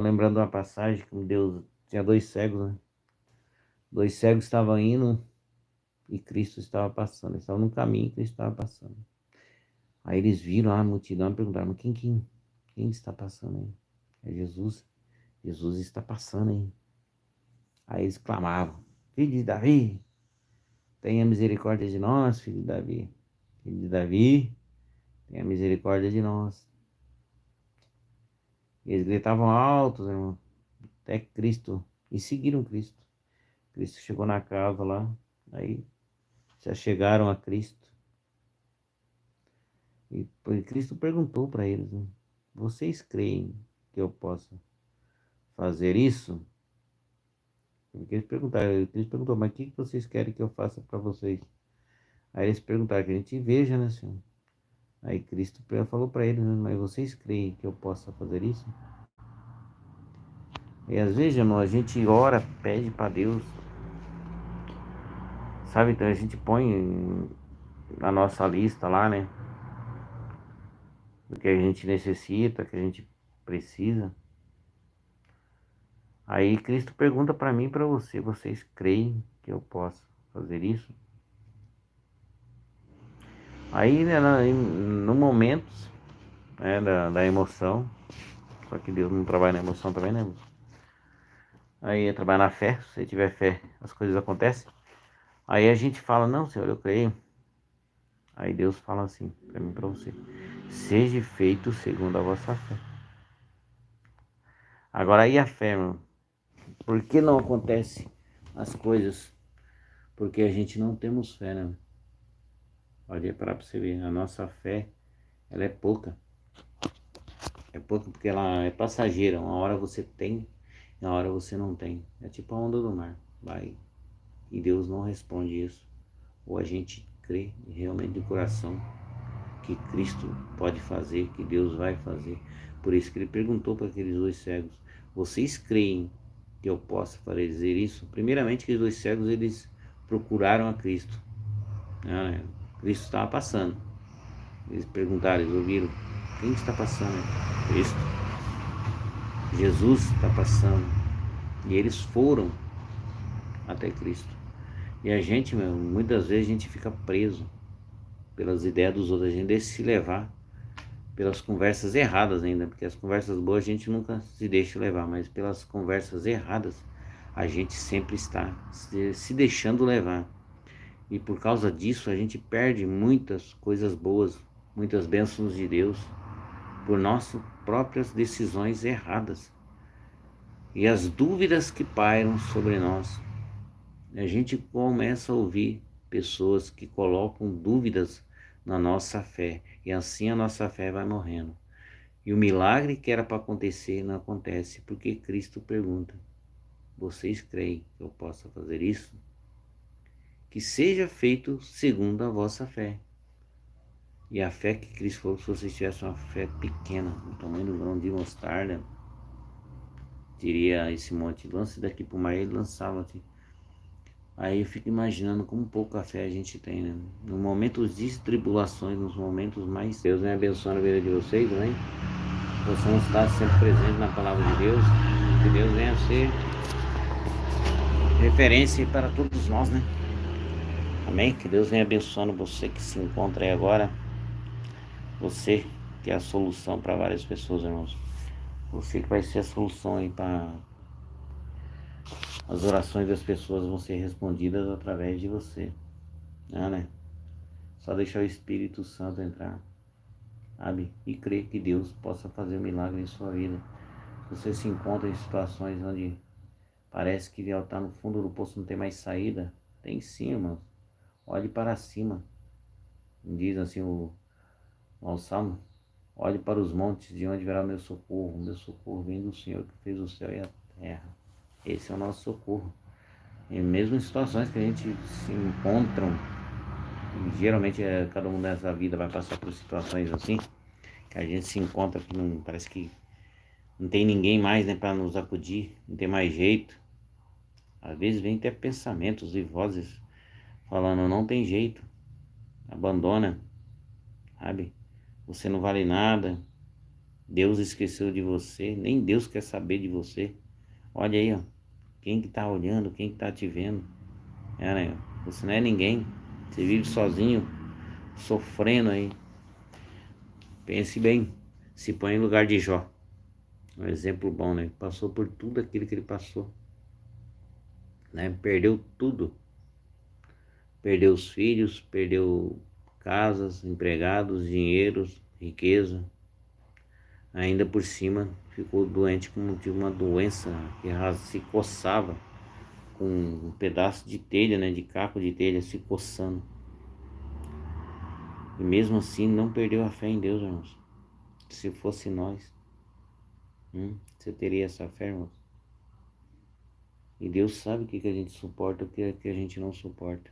Lembrando uma passagem que Deus tinha dois cegos, né? Dois cegos estavam indo e Cristo estava passando. Eles estavam no caminho e Cristo estava passando. Aí eles viram a multidão e perguntaram: mas quem está passando aí? É Jesus. Jesus está passando aí. Aí eles clamavam: Filho de Davi, tenha misericórdia de nós, filho de Davi. Filho de Davi, tenha misericórdia de nós. E eles gritavam altos, irmão, até Cristo. E seguiram Cristo. Cristo chegou na casa lá. Aí já chegaram a Cristo. E Cristo perguntou para eles, né? Vocês creem que eu possa fazer isso? Porque eles perguntaram, Cristo perguntou, mas o que vocês querem que eu faça para vocês? Aí eles perguntaram, que a gente veja, né, Senhor? Aí Cristo falou para eles, né, mas vocês creem que eu possa fazer isso? E às vezes, irmão, a gente ora, pede para Deus, sabe? Então a gente põe na nossa lista lá, né? Do que a gente necessita, que a gente precisa. Aí Cristo pergunta para mim e para você: vocês creem que eu possa fazer isso? Aí, né, no momento, né, da emoção, só que Deus não trabalha na emoção também, né? Aí é trabalhar na fé. Se você tiver fé, as coisas acontecem. Aí a gente fala: não, Senhor, eu creio. Aí Deus fala assim para mim e para você: seja feito segundo a vossa fé. Agora aí a fé, irmão, por que não acontece as coisas? Porque a gente não temos fé, né? Pode parar para você ver, a nossa fé, ela é pouca. É pouca porque ela é passageira. Uma hora você tem, e uma hora você não tem. É tipo a onda do mar. Vai. E Deus não responde isso. Ou a gente crê realmente de coração que Cristo pode fazer, que Deus vai fazer. Por isso que ele perguntou para aqueles dois cegos: vocês creem que eu possa fazer isso? Primeiramente, aqueles dois cegos, eles procuraram a Cristo. Cristo estava passando. Eles perguntaram, eles ouviram: quem está passando? Cristo. Jesus está passando. E eles foram até Cristo. E a gente, muitas vezes a gente fica preso pelas ideias dos outros, a gente deixa se levar pelas conversas erradas ainda, porque as conversas boas a gente nunca se deixa levar, mas pelas conversas erradas a gente sempre está se deixando levar. E por causa disso a gente perde muitas coisas boas, muitas bênçãos de Deus, por nossas próprias decisões erradas. E as dúvidas que pairam sobre nós, a gente começa a ouvir pessoas que colocam dúvidas na nossa fé, e assim a nossa fé vai morrendo. E o milagre que era para acontecer não acontece, porque Cristo pergunta: vocês creem que eu possa fazer isso? Que seja feito segundo a vossa fé. E a fé que Cristo falou, se vocês tivessem uma fé pequena, do tamanho do grão de mostarda, diria esse monte: lance daqui para o mar, ele lançava assim. Aí eu fico imaginando como pouca fé a gente tem, né? Nos momentos de tribulações, nos momentos mais... Deus venha abençoando a vida de vocês, né? Possamos estar sempre presentes na palavra de Deus. Que Deus venha ser referência para todos nós, né? Amém? Que Deus venha abençoando você que se encontra aí agora. Você que é a solução para várias pessoas, irmãos. Você que vai ser a solução aí para... As orações das pessoas vão ser respondidas através de você. Né? Só deixar o Espírito Santo entrar, sabe? E crer que Deus possa fazer um milagre em sua vida. Se você se encontra em situações onde parece que ele está no fundo do poço, não tem mais saída, tem sim, irmãos. Olhe para cima. Diz assim o Salmo: olhe para os montes, de onde virá o meu socorro. O meu socorro vem do Senhor que fez o céu e a terra. Esse é o nosso socorro. E mesmo em situações que a gente se encontram, e geralmente cada um nessa vida vai passar por situações assim, que a gente se encontra que não, parece que não tem ninguém mais, né, para nos acudir, não tem mais jeito. Às vezes vem até pensamentos e vozes falando: não tem jeito, abandona, sabe? Você não vale nada, Deus esqueceu de você, nem Deus quer saber de você. Olha aí, ó, quem que tá olhando, quem que tá te vendo. Né? Você não é ninguém, você vive sozinho, sofrendo aí. Pense bem, se põe em lugar de Jó. Um exemplo bom, né? Passou por tudo aquilo que ele passou, né? Perdeu tudo. Perdeu os filhos, perdeu casas, empregados, dinheiros, riqueza. Ainda por cima ficou doente como de uma doença que se coçava com um pedaço de telha, né? De caco de telha se coçando. E mesmo assim não perdeu a fé em Deus, irmãos. Se fosse nós, você teria essa fé, irmãos? E Deus sabe o que a gente suporta e o que a gente não suporta.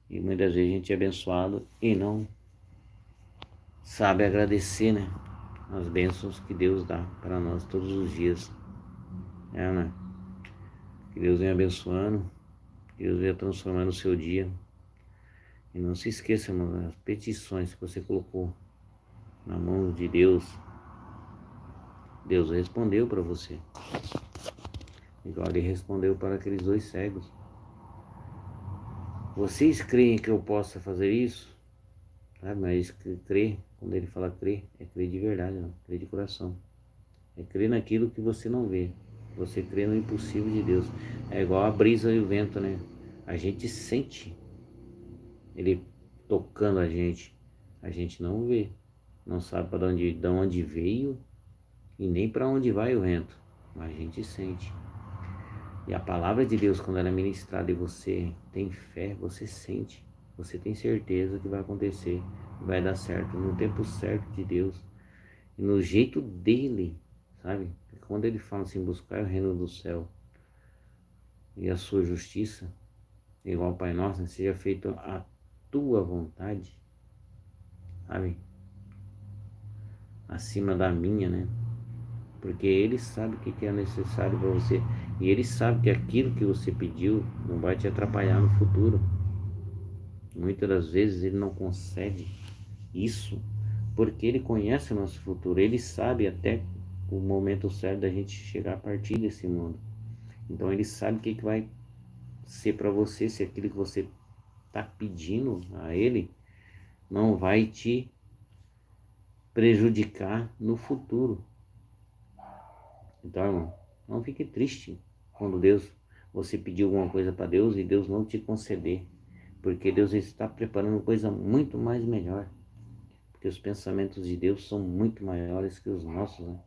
E muitas vezes a gente é abençoado e não sabe agradecer, né? As bênçãos que Deus dá para nós todos os dias. Né? Que Deus venha abençoando, que Deus venha transformando o seu dia. E não se esqueça, mano, as petições que você colocou na mão de Deus, Deus respondeu para você. Igual ele respondeu para aqueles 2 cegos. Vocês creem que eu possa fazer isso? Mas crer, quando ele fala crer, é crer de verdade, não, crer de coração. É crer naquilo que você não vê. Você crê no impossível de Deus. É igual a brisa e o vento, né? A gente sente ele tocando a gente. A gente não vê. Não sabe de onde veio e nem para onde vai o vento. Mas a gente sente. E a palavra de Deus, quando ela é ministrada e você tem fé, você sente. Você tem certeza que vai acontecer. Vai dar certo. No tempo certo de Deus. E no jeito dele. Sabe? Quando ele fala assim, buscar o reino do céu e a sua justiça, igual ao Pai Nosso, né? Seja feita a tua vontade, sabe? Acima da minha, né? Porque ele sabe o que é necessário para você. E ele sabe que aquilo que você pediu não vai te atrapalhar no futuro. Muitas das vezes ele não concede isso porque ele conhece o nosso futuro. Ele sabe até o momento certo da gente chegar a partir desse mundo. Então ele sabe o que vai ser para você, se aquilo que você está pedindo a ele não vai te prejudicar no futuro. Então, irmão, não fique triste quando você pediu alguma coisa para Deus e Deus não te conceder, porque Deus está preparando coisa muito mais melhor, porque os pensamentos de Deus são muito maiores que os nossos, né?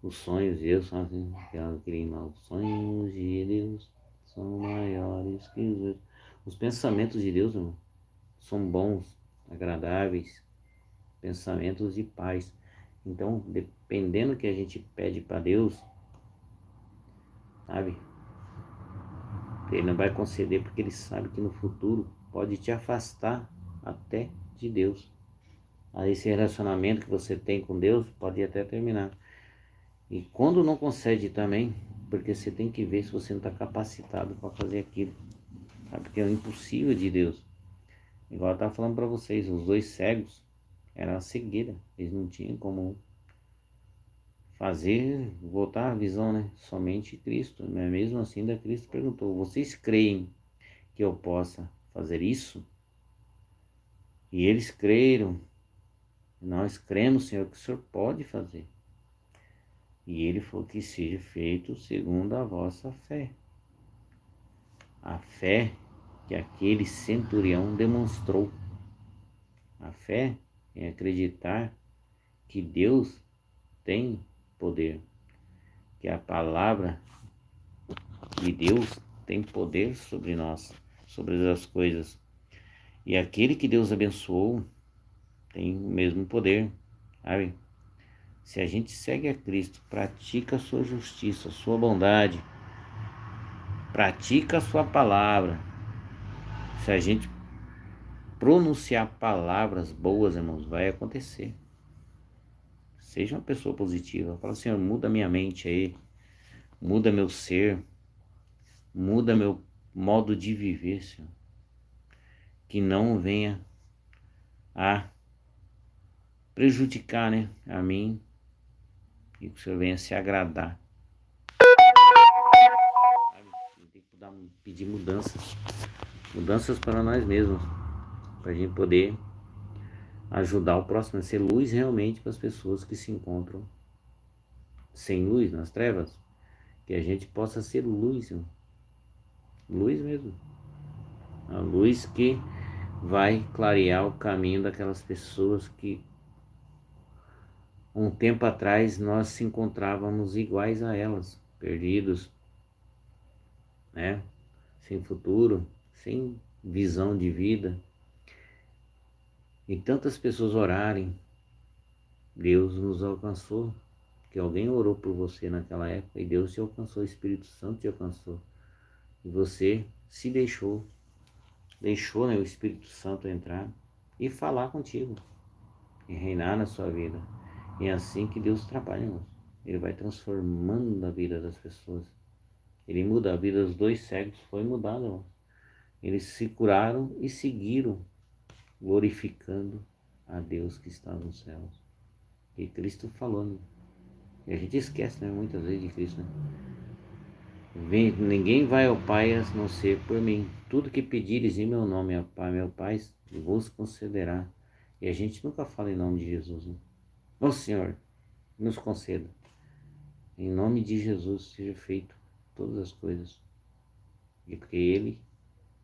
Os sonhos de Deus são assim, os sonhos de Deus são maiores que os meus. Os pensamentos de Deus, irmão, são bons, agradáveis, pensamentos de paz. Então, dependendo do que a gente pede para Deus, sabe? Ele não vai conceder porque ele sabe que no futuro pode te afastar até de Deus. Aí esse relacionamento que você tem com Deus pode até terminar. E quando não concede também, porque você tem que ver se você não está capacitado para fazer aquilo. Sabe? Porque é o impossível de Deus. Igual eu estava falando para vocês, os 2 cegos era a cegueira. Eles não tinham como fazer voltar a visão, né? Somente Cristo. Mas mesmo assim, ainda Cristo perguntou: vocês creem que eu possa fazer isso? E eles creram. Nós cremos, Senhor, que o Senhor pode fazer. E ele falou que seja feito segundo a vossa fé. A fé que aquele centurião demonstrou. A fé é acreditar que Deus tem poder, que a palavra de Deus tem poder sobre nós, sobre as coisas. E aquele que Deus abençoou tem o mesmo poder, sabe? Se a gente segue a Cristo, pratica a sua justiça, a sua bondade, pratica a sua palavra, se a gente pronunciar palavras boas, irmãos, vai acontecer. Seja uma pessoa positiva. Fala, Senhor, muda minha mente aí, muda meu ser, muda meu modo de viver, Senhor. Que não venha a prejudicar, né, a mim, e que o Senhor venha se agradar. Tem que pedir mudanças para nós mesmos, para a gente poder ajudar o próximo, a ser luz realmente para as pessoas que se encontram sem luz, nas trevas, que a gente possa ser luz, irmão. Luz mesmo, a luz que vai clarear o caminho daquelas pessoas que um tempo atrás nós se encontrávamos iguais a elas, perdidos, né? Sem futuro, sem visão de vida. E tantas pessoas orarem, Deus nos alcançou, que alguém orou por você naquela época e Deus te alcançou, o Espírito Santo te alcançou. E você se deixou, né, o Espírito Santo entrar e falar contigo, e reinar na sua vida. E é assim que Deus trabalha, irmãos. Ele vai transformando a vida das pessoas. Ele muda a vida dos 2 cegos, foi mudada, irmãos. Eles se curaram e seguiram glorificando a Deus que está nos céus. E Cristo falando. E a gente esquece, né, muitas vezes de Cristo, né? Ninguém vai ao Pai a não ser por mim. Tudo que pedires em meu nome, ao Pai, meu Pai, vos concederá. E a gente nunca fala em nome de Jesus, né? Ó Senhor, nos conceda. Em nome de Jesus seja feito todas as coisas. E porque Ele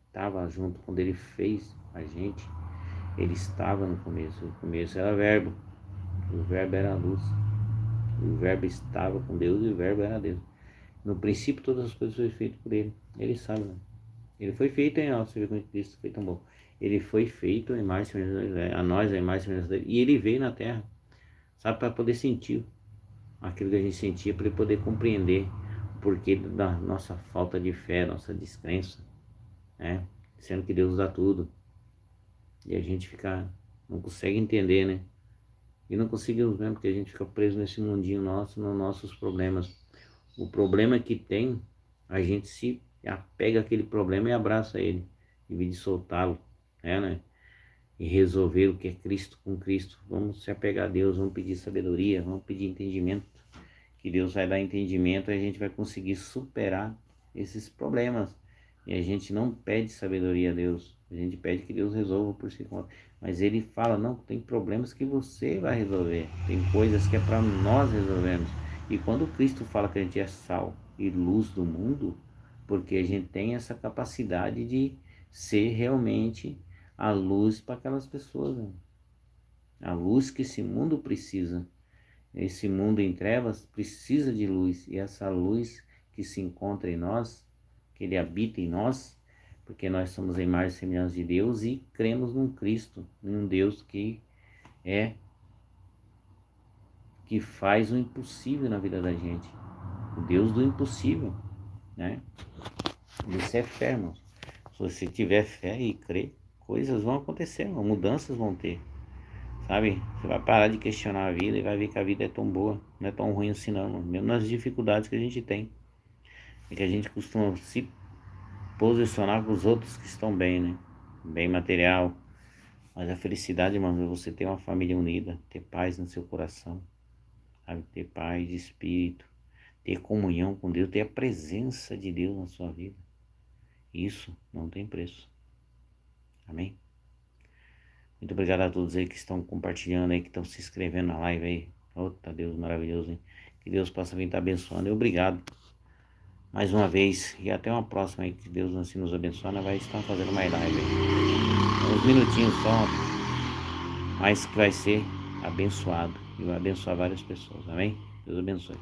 estava junto quando Ele fez a gente, Ele estava no começo. O começo era verbo, o verbo era a luz. O verbo estava com Deus e o verbo era Deus. No princípio todas as coisas foram feitas por Ele. Ele sabe, né? Ele foi feito em nós, você vê como Cristo foi tão bom. Ele foi feito em imagem e semelhança a nós, a imagem e semelhança dele. E Ele veio na terra, sabe, para poder sentir aquilo que a gente sentia, para Ele poder compreender o porquê da nossa falta de fé, nossa descrença, né? Sendo que Deus dá tudo. E a gente não consegue entender, né? E não conseguimos mesmo, porque a gente fica preso nesse mundinho nosso, nos nossos problemas. O problema que tem, a gente se apega àquele problema e abraça ele, em vez de soltá-lo, né? E resolver o que é Cristo com Cristo. Vamos se apegar a Deus, vamos pedir sabedoria, vamos pedir entendimento, que Deus vai dar entendimento e a gente vai conseguir superar esses problemas. E a gente não pede sabedoria a Deus, a gente pede que Deus resolva por si conta. Mas Ele fala, não, tem problemas que você vai resolver, tem coisas que é para nós resolvermos. E quando Cristo fala que a gente é sal e luz do mundo, porque a gente tem essa capacidade de ser realmente a luz para aquelas pessoas, né? A luz que esse mundo precisa. Esse mundo em trevas precisa de luz, e essa luz que se encontra em nós, que Ele habita em nós, porque nós somos a imagem e semelhança de Deus e cremos num Cristo, num Deus que faz o impossível na vida da gente, o Deus do impossível, né? Isso é fé, irmão. Se você tiver fé e crer, coisas vão acontecer, mudanças vão ter, sabe? Você vai parar de questionar a vida e vai ver que a vida é tão boa, não é tão ruim assim não, irmão. Mesmo nas dificuldades que a gente tem, é que a gente costuma se posicionar com os outros que estão bem, né? Bem material. Mas a felicidade, irmão, é você ter uma família unida, ter paz no seu coração, sabe? Ter paz de espírito, ter comunhão com Deus, ter a presença de Deus na sua vida. Isso não tem preço. Amém? Muito obrigado a todos aí que estão compartilhando aí, que estão se inscrevendo na live aí. Eita, Deus maravilhoso, hein? Que Deus possa vir estar abençoando. E obrigado mais uma vez. E até uma próxima aí, que Deus assim nos abençoe. Nós vai estar fazendo mais live aí. Uns minutinhos só, mas que vai ser abençoado. E vai abençoar várias pessoas. Amém? Deus abençoe.